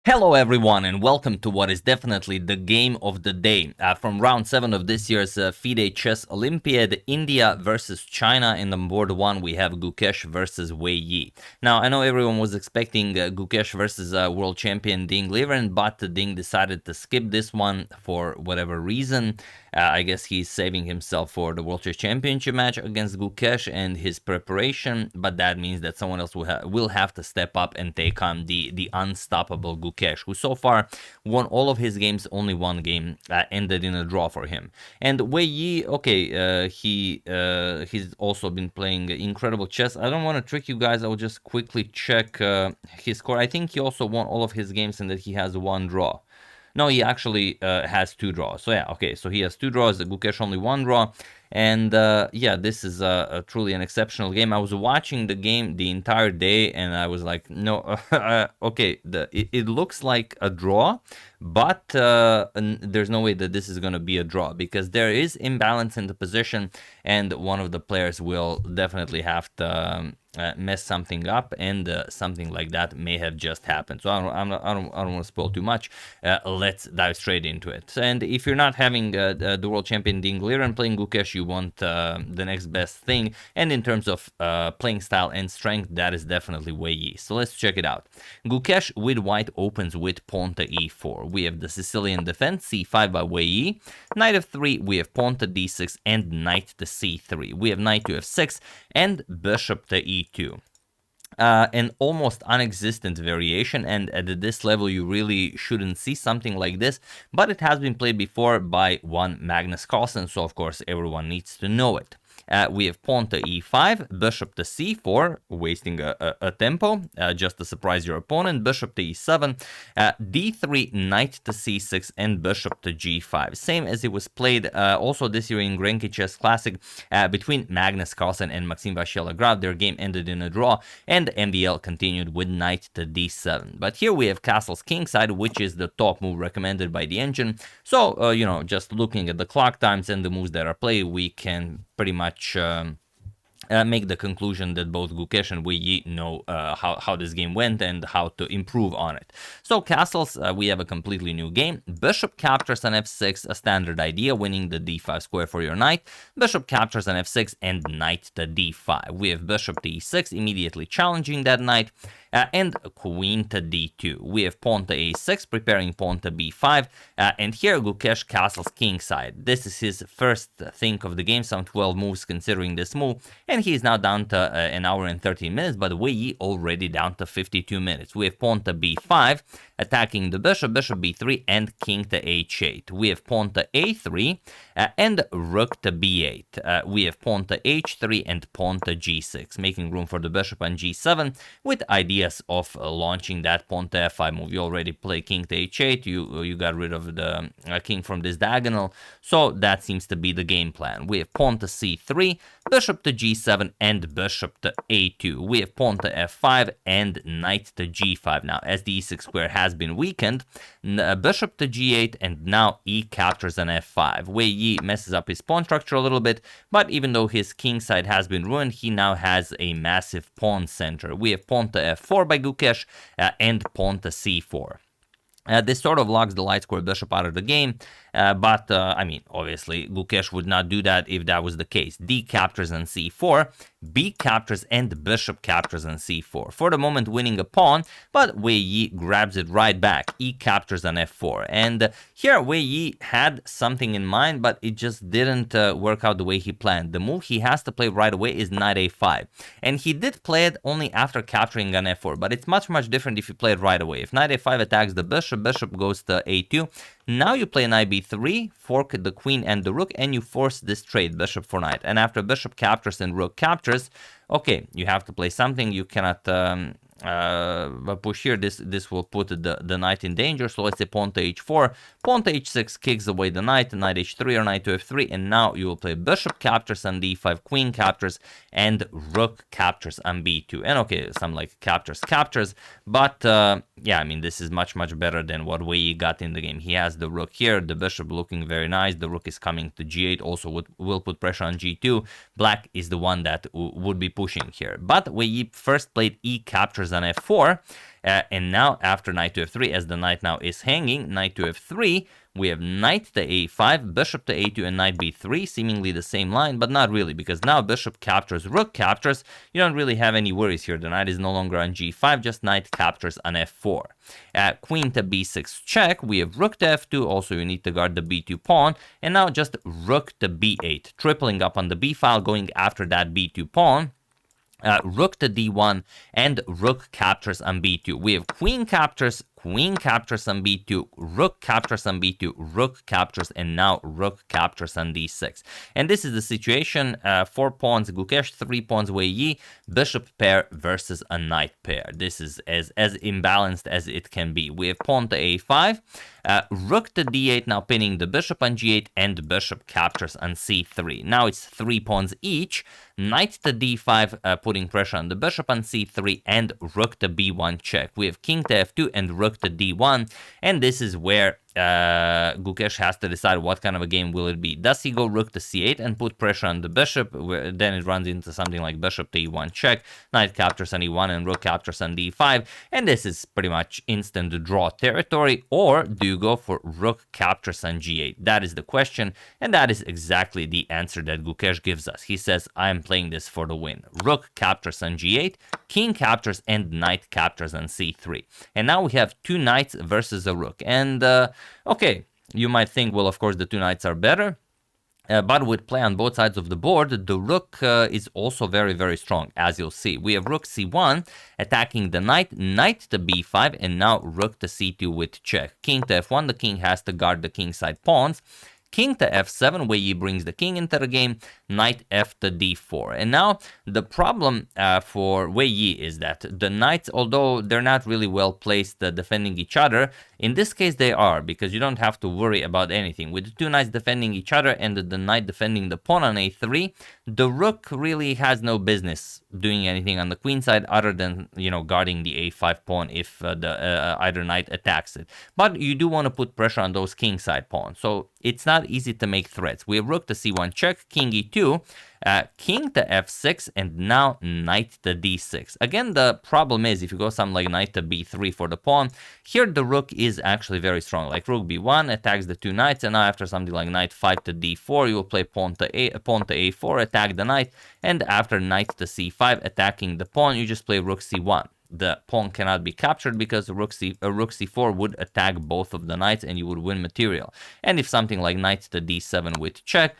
Hello everyone and welcome to what is definitely the game of the day. From round 7 of this year's FIDE Chess Olympiad, India versus China. In the board 1 we have Gukesh versus Wei Yi. Now I know everyone was expecting Gukesh versus world champion Ding Liren, but Ding decided to skip this one for whatever reason. I guess he's saving himself for the World Chess Championship match against Gukesh and his preparation, but that means that someone else will have to step up and take on the unstoppable Gukesh, who so far won all of his games. Only one game ended in a draw for him. And Wei Yi, okay, he's also been playing incredible chess. I don't want to trick you guys. I will just quickly check his score. I think he also won all of his games and that he has one draw. No, he actually has 2 draws. So yeah, okay, so he has 2 draws. Gukesh only 1 draw. And yeah, this is truly an exceptional game. I was watching the game the entire day, and I was like, no, okay, it looks like a draw, but there's no way that this is going to be a draw because there is imbalance in the position, and one of the players will definitely have to mess something up, and something like that may have just happened. So I don't want to spoil too much. Let's dive straight into it. And if you're not having the world champion Ding Liren playing Gukesh, you want the next best thing. And in terms of playing style and strength, that is definitely Wei Yi. So let's check it out. Gukesh with white opens with pawn to e4. We have the Sicilian defense, c5 by Wei Yi. Knight f3, we have pawn to d6 and knight to c3. We have knight to f6 and bishop to e2. An almost non-existent variation, and at this level you really shouldn't see something like this, but it has been played before by one Magnus Carlsen, so of course everyone needs to know it. We have pawn to e5, bishop to c4, wasting a tempo, just to surprise your opponent, bishop to e7, d3, knight to c6, and bishop to g5. Same as it was played also this year in Grenke Chess Classic between Magnus Carlsen and Maxime Vachier-Lagrave. Their game ended in a draw, and MVL continued with knight to d7. But here we have castle's kingside, which is the top move recommended by the engine. So, you know, just looking at the clock times and the moves that are played, we can pretty much make the conclusion that both Gukesh and Wei Yi know how this game went and how to improve on it. So castles, we have a completely new game. Bishop captures on f6, a standard idea, winning the d5 square for your knight. Bishop captures on f6 and knight to d5. We have bishop to e6, immediately challenging that knight. And queen to d2. We have pawn to a6, preparing pawn to b5, and here Gukesh castles kingside. This is his first thing of the game, some 12 moves considering this move, and he is now down to an hour and 13 minutes, but Wei Yi already down to 52 minutes. We have pawn to b5, attacking the bishop, bishop b3, and king to h8. We have pawn to a3, and rook to b8. We have pawn to h3 and pawn to g6, making room for the bishop on g7, with ideas of launching that pawn to f5 move. You already play king to h8, you got rid of the king from this diagonal, so that seems to be the game plan. We have pawn to c3, bishop to g7, and bishop to a2. We have pawn to f5 and knight to g5. Now, as the e6 square has been weakened, bishop to g8, and now e captures an f5. Wei Yi messes up his pawn structure a little bit, but even though his king side has been ruined, he now has a massive pawn center. We have pawn to f4 by Gukesh and pawn to c4. This sort of locks the light square bishop out of the game, but I mean, obviously, Gukesh would not do that if that was the case. D captures on c4, B captures, and bishop captures on c4. For the moment, winning a pawn, but Wei Yi grabs it right back. E captures on f4. And here, Wei Yi had something in mind, but it just didn't work out the way he planned. The move he has to play right away is knight a5. And he did play it only after capturing on f4, but it's much, much different if you play it right away. If knight a5 attacks the bishop goes to a2. Now you play knight b3, fork the queen and the rook, and you force this trade, bishop for knight. And after bishop captures and rook captures, okay, you have to play something. You cannot push here. This will put the knight in danger. So let's say pawn to h4, pawn to h6 kicks away the knight h3 or knight to f3, and now you will play bishop captures on d5, queen captures, and rook captures on b2. And okay, some like captures, but yeah, I mean, this is much better than what Wei Yi got in the game. He has the rook here, the bishop looking very nice, the rook is coming to g8, also will put pressure on g2. Black is the one that would be pushing here, but Wei Yi first played e captures on f4, And now after knight to f3, as the knight now is hanging, knight to f3, we have knight to a5, bishop to a2, and knight b3, seemingly the same line, but not really, because now bishop captures, rook captures. You don't really have any worries here. The knight is no longer on g5, just knight captures on f4. Queen to b6 check, we have rook to f2, also you need to guard the b2 pawn, and now just rook to b8, tripling up on the b file, going after that b2 pawn. Rook to d1, and rook captures on b2. We have queen captures on b2, rook captures on b2, rook captures, and now rook captures on d6. And this is the situation, 4 pawns Gukesh, 3 pawns Wei Yi, bishop pair versus a knight pair. This is as imbalanced as it can be. We have pawn to a5, rook to d8, now pinning the bishop on g8, and bishop captures on c3. Now it's 3 pawns each, knight to d5, putting pressure on the bishop on c3, and rook to b1 check. We have king to f2 and rook to d1, and this is where Gukesh has to decide what kind of a game will it be. Does he go rook to c8 and put pressure on the bishop? Then it runs into something like bishop to e1 check, knight captures on e1, and rook captures on d5, and this is pretty much instant draw territory. Or do you go for rook captures on g8? That is the question, and that is exactly the answer that Gukesh gives us. He says, I am playing this for the win. Rook captures on g8, king captures, and knight captures on c3. And now we have 2 knights versus a rook, and okay, you might think, well, of course, the 2 knights are better. But with play on both sides of the board, the rook is also very, very strong, as you'll see. We have rook c1, attacking the knight, knight to b5, and now rook to c2 with check. King to f1, the king has to guard the kingside pawns. King to f7, Wei Yi brings the king into the game, knight f to d4. And now the problem for Wei Yi is that the knights, although they're not really well placed defending each other, in this case they are, because you don't have to worry about anything. With the 2 knights defending each other and the knight defending the pawn on a3, the rook really has no business doing anything on the queen side other than, you know, guarding the a5 pawn if either knight attacks it. But you do want to put pressure on those king side pawns, so it's not easy to make threats. We have rook to c1 check, king e2, king to f6, and now knight to d6. Again, the problem is if you go something like knight to b3 for the pawn, here the rook is actually very strong. Like rook b1 attacks the 2 knights, and now after something like knight 5 to d4, you will play pawn to a4, attack the knight, and after knight to c5 attacking the pawn, you just play rook c1. The pawn cannot be captured because rook c4 would attack both of the knights and you would win material. And if something like knight to d7 with check,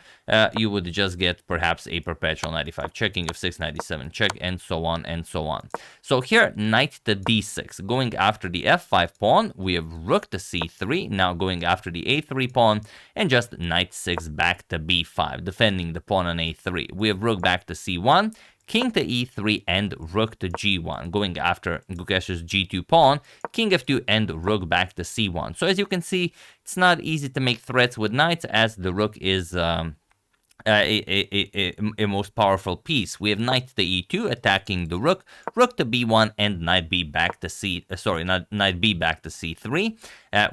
you would just get perhaps a perpetual 95 check, king f6, 97 check, and so on and so on. So here, knight to d6, going after the f5 pawn, we have rook to c3, now going after the a3 pawn, and just knight 6 back to b5, defending the pawn on a3. We have rook back to c1, king to e3, and rook to g1, going after Gukesh's g2 pawn, king f2, and rook back to c1. So as you can see, it's not easy to make threats with knights, as the rook is a most powerful piece. We have knight to e2 attacking the rook, rook to b1, and knight b back to knight b back to c3.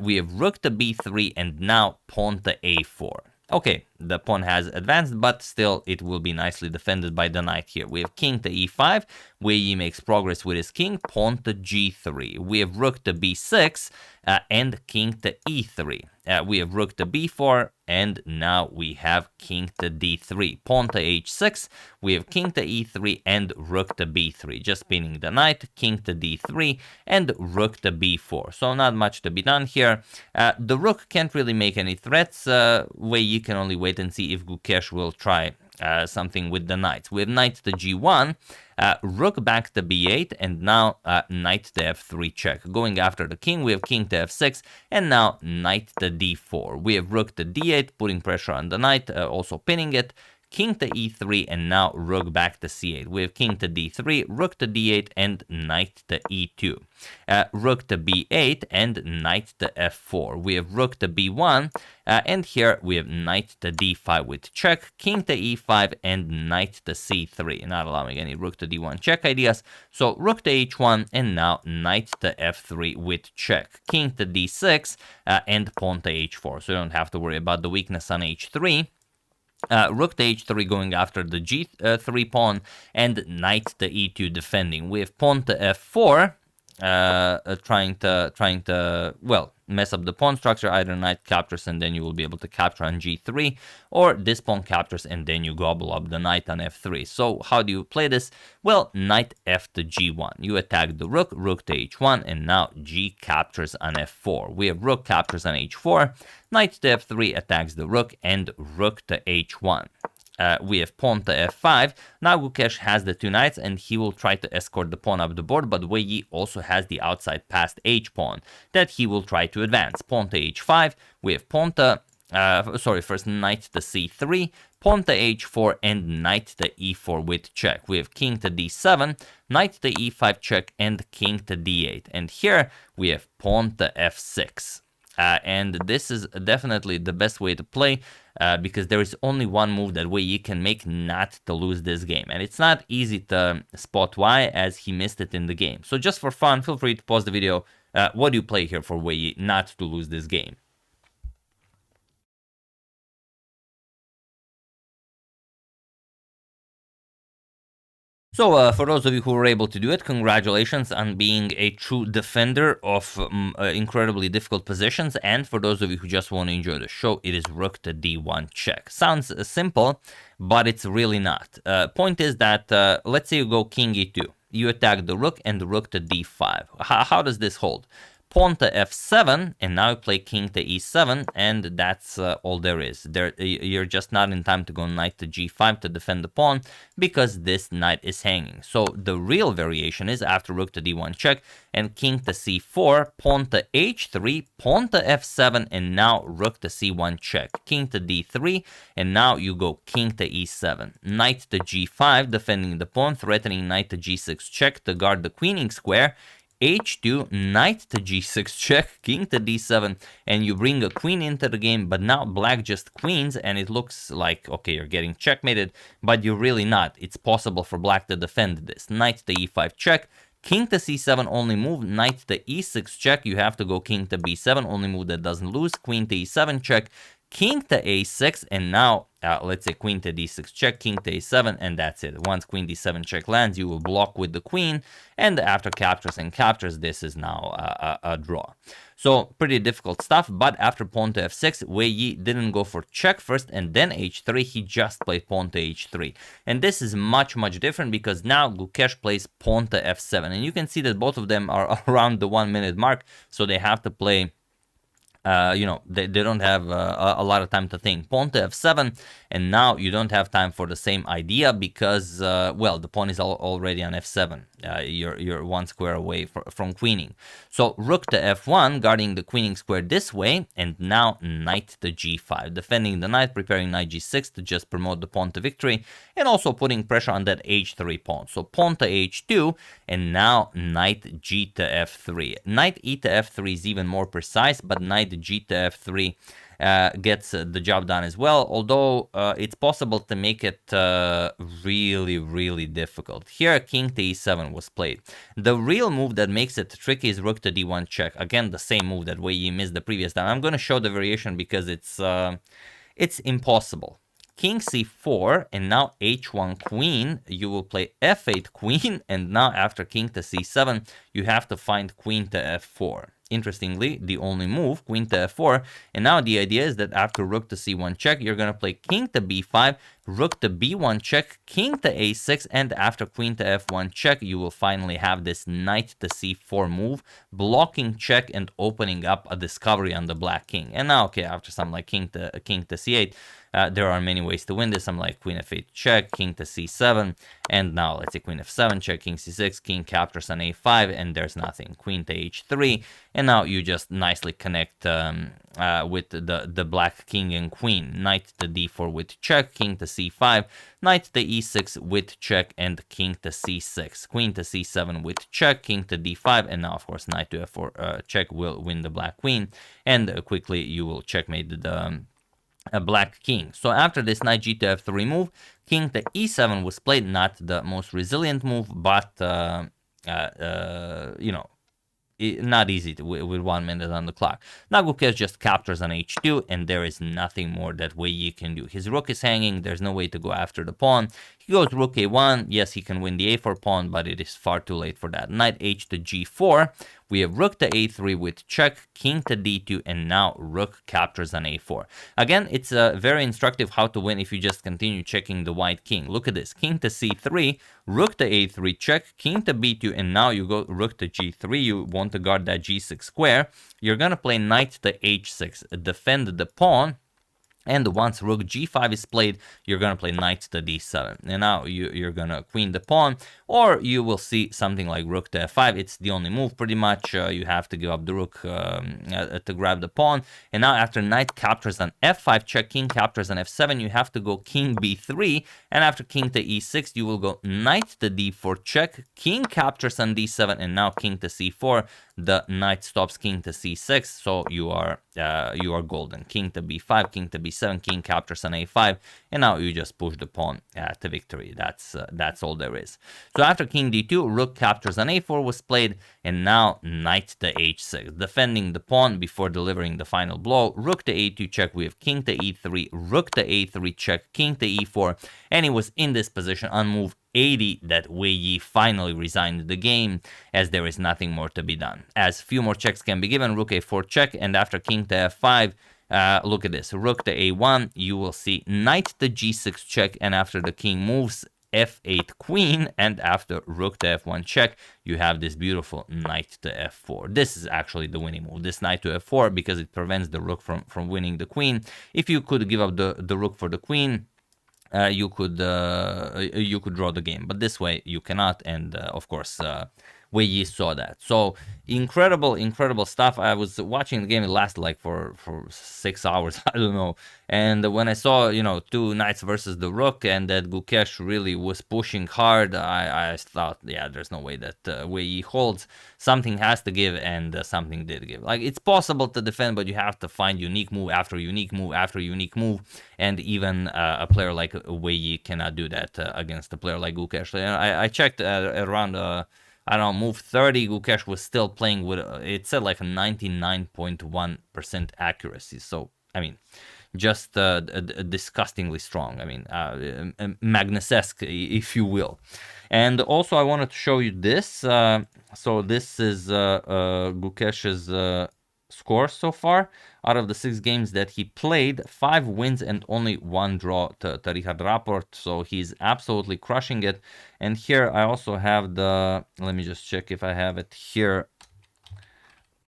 We have rook to b3, and now pawn to a4. Okay, the pawn has advanced, but still it will be nicely defended by the knight here. We have king to e5, Wei Yi makes progress with his king, pawn to g3. We have rook to b6, and king to e3. We have rook to b4, and now we have king to d3. Pawn to h6, we have king to e3, and rook to b3. Just pinning the knight, king to d3, and rook to b4. So not much to be done here. The rook can't really make any threats. Wei Yi can only wait and see if Gukesh will try something with the knights. We have knight to g1, rook back to b8, and now knight to f3 check. Going after the king, we have king to f6, and now knight to d4. We have rook to d8, putting pressure on the knight, also pinning it. King to e3, and now rook back to c8. We have king to d3, rook to d8, and knight to e2. Rook to b8, and knight to f4. We have rook to b1, and here we have knight to d5 with check, king to e5, and knight to c3. Not allowing any rook to d1 check ideas. So rook to h1, and now knight to f3 with check, king to d6, and pawn to h4. So you don't have to worry about the weakness on h3. Rook to h3 going after the g3 pawn, and knight to e2 defending. We have pawn to f4, trying to well mess up the pawn structure. Either knight captures and then you will be able to capture on g3, or this pawn captures and then you gobble up the knight on f3. So how do you play this? Well, knight f to g1. You attack the rook, rook to h1, and now g captures on f4. We have rook captures on h4, knight to f3 attacks the rook, and rook to h1. We have pawn to f5. Now Gukesh has the two knights and he will try to escort the pawn up the board, but Wei Yi also has the outside passed h pawn that he will try to advance. Pawn to h5. We have pawn to, first knight to c3, pawn to h4, and knight to e4 with check. We have king to d7, knight to e5 check, and king to d8. And here we have pawn to f6. And this is definitely the best way to play because there is only one move that Wei Yi can make not to lose this game. And it's not easy to spot why, as he missed it in the game. So just for fun, feel free to pause the video. What do you play here for Wei Yi not to lose this game? So, for those of you who were able to do it, congratulations on being a true defender of incredibly difficult positions. And for those of you who just want to enjoy the show, it is rook to d1 check. Sounds simple, but it's really not. Point is that, let's say you go king e2. You attack the rook and the rook to d5. How does this hold? Pawn to f7, and now you play king to e7, and that's all there is. You're just not in time to go knight to g5 to defend the pawn, because this knight is hanging. So the real variation is after rook to d1 check, and king to c4, pawn to h3, pawn to f7, and now rook to c1 check. King to d3, and now you go king to e7. Knight to g5, defending the pawn, threatening knight to g6 check to guard the queening square. h2, knight to g6 check, king to d7, and you bring a queen into the game, but now black just queens, and it looks like, okay, you're getting checkmated, but you're really not. It's possible for black to defend this. Knight to e5 check, king to c7 only move, knight to e6 check, you have to go king to b7, only move that doesn't lose, queen to e7 check, king to a6, and now let's say queen to d6 check, king to a7, and that's it. Once queen d7 check lands, you will block with the queen, and after captures and captures, this is now a draw. So pretty difficult stuff, but after pawn to f6, Wei Yi didn't go for check first and then h3, he just played pawn to h3. And this is much, much different because now Gukesh plays pawn to f7, and you can see that both of them are around the 1 minute mark, so they have to play they don't have a lot of time to think. Pawn to f7, and now you don't have time for the same idea because, well, the pawn is already on f7. You're one square away from queening. So rook to f1, guarding the queening square this way, and now knight to g5, defending the knight, preparing knight g6 to just promote the pawn to victory, and also putting pressure on that h3 pawn. So pawn to h2, and now knight g to f3. Knight e to f3 is even more precise, but knight g to f3 gets the job done as well, although it's possible to make it really, really difficult. Here, king to e7 was played. The real move that makes it tricky is rook to d1 check. Again, the same move that Wei Yi missed the previous time. I'm going to show the variation because it's impossible. King c4, and now h1 queen, you will play f8 queen, and now after king to c7, you have to find queen to f4. Interestingly, the only move, queen to f4, and now the idea is that after rook to c1 check, you're going to play king to b5, rook to b1 check, king to a6, and after queen to f1 check, you will finally have this knight to c4 move, blocking check and opening up a discovery on the black king. And now, okay, after some like king to c8, there are many ways to win this. I'm like queen f8 check, king to c7, and now let's say queen f7 check, king c6, king captures on a5, and there's nothing. Queen to h3, and now you just nicely connect with the black king and queen. Knight to d4 with check, king to c5, knight to e6 with check, and king to c6. Queen to c7 with check, king to d5, and now of course knight to f4 check will win the black queen, and quickly you will checkmate the black king. So after this knight g to f3 move, king to e7 was played, not the most resilient move, but not easy with 1 minute on the clock. Now Gukesh just captures on h2, and there is nothing more that Wei Yi can do. His rook is hanging, there's no way to go after the pawn. He goes rook a1, yes, he can win the a4 pawn, but it is far too late for that. Knight h to g4, we have rook to a3 with check, king to d2, and now rook captures on a4. Again, it's very instructive how to win if you just continue checking the white king. Look at this, king to c3, rook to a3 check, king to b2, and now you go rook to g3. You want to guard that g6 square. You're gonna play knight to h6, defend the pawn. And once rook g5 is played, you're going to play knight to d7. And now you're going to queen the pawn, or you will see something like rook to f5. It's the only move pretty much. You have to give up the rook to grab the pawn. And now after knight captures on f5 check, king captures on f7, you have to go king b3. And after king to e6, you will go knight to d4 check, king captures on d7, and now king to c4. The knight stops king to c6, so you are golden. King to b5, king to b7, king captures on a5, and now you just push the pawn to victory. That's all there is. So after king d2, rook captures on a4 was played, and now knight to h6, defending the pawn before delivering the final blow. Rook to a2 check, we have king to e3, rook to a3 check, king to e4, and it was in this position on move 80 that Wei Yi finally resigned the game, as there is nothing more to be done. As few more checks can be given, rook a4 check, and after king to f5, look at this, rook to a1, you will see knight to g6 check, and after the king moves, f8 queen, and after rook to f1 check, you have this beautiful knight to f4. This is actually the winning move, this knight to f4, because it prevents the rook from winning the queen. If you could give up the rook for the queen, you could draw the game, but this way you cannot, and of course Wei Yi saw that. So incredible stuff. I was watching the game, it lasted like for 6 hours, I don't know, and when I saw, you know, two knights versus the rook, and that Gukesh really was pushing hard, I thought, yeah, there's no way that Wei Yi holds. Something has to give, and something did give. Like, it's possible to defend, but you have to find unique move after unique move after unique move, and even a player like Wei Yi cannot do that against a player like Gukesh. I checked around I don't know, move 30, Gukesh was still playing with, it said like a 99.1% accuracy. So, I mean, just disgustingly strong. I mean, Magnus-esque, if you will. And also, I wanted to show you this. So this is Gukesh's score so far. Out of the 6 games that he played, 5 wins and only 1 draw to Richard Rapport. So he's absolutely crushing it. And here I also have the, let me just check if I have it here.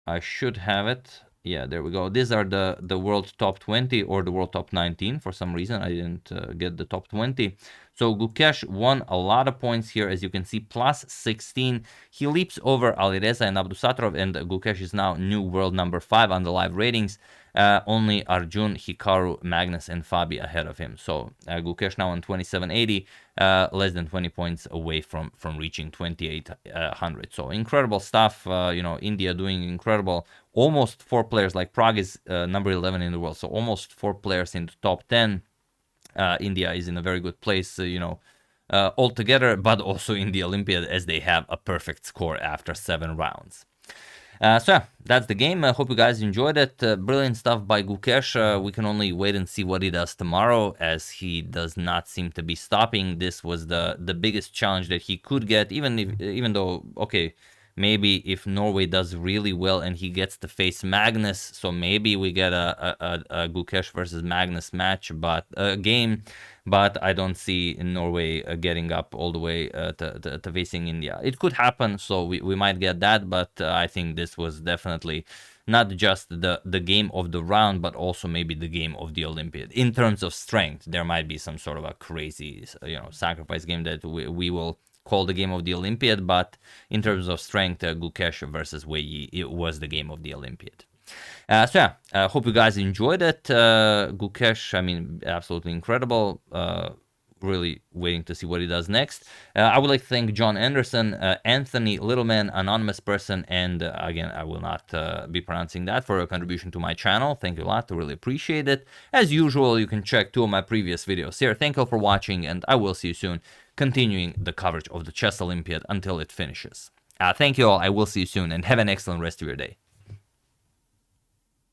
I should have it. Yeah, there we go. These are the world top 20 or the world top 19. For some reason, I didn't get the top 20. So Gukesh won a lot of points here, as you can see, plus 16. He leaps over Alireza and Abdusattorov, and Gukesh is now new world number 5 on the live ratings. Only Arjun, Hikaru, Magnus, and Fabi ahead of him. So Gukesh now on 2780, less than 20 points away from reaching 2800. So incredible stuff. You know, India doing incredible. Almost 4 players, like Prague is number 11 in the world. So almost 4 players in the top 10. India is in a very good place, you know, altogether, but also in the Olympiad, as they have a perfect score after 7 rounds. So yeah, that's the game. I hope you guys enjoyed it. Brilliant stuff by Gukesh. We can only wait and see what he does tomorrow, as he does not seem to be stopping. This was the biggest challenge that he could get, even though, okay, maybe if Norway does really well and he gets to face Magnus, so maybe we get a Gukesh versus Magnus match, but game. But I don't see Norway getting up all the way to facing India. It could happen, so we might get that, but I think this was definitely not just the game of the round, but also maybe the game of the Olympiad. In terms of strength, there might be some sort of a crazy, you know, sacrifice game that we will call the game of the Olympiad, but in terms of strength, Gukesh versus Wei Yi, it was the game of the Olympiad. So yeah, hope you guys enjoyed it. Gukesh, I mean, absolutely incredible. Really waiting to see what he does next. I would like to thank John Anderson, Anthony Littleman, Anonymous Person, and again, I will not be pronouncing that, for a contribution to my channel. Thank you a lot, I really appreciate it. As usual, you can check 2 of my previous videos here. Thank you all for watching, and I will see you soon, continuing the coverage of the Chess Olympiad until it finishes. Thank you all. I will see you soon and have an excellent rest of your day.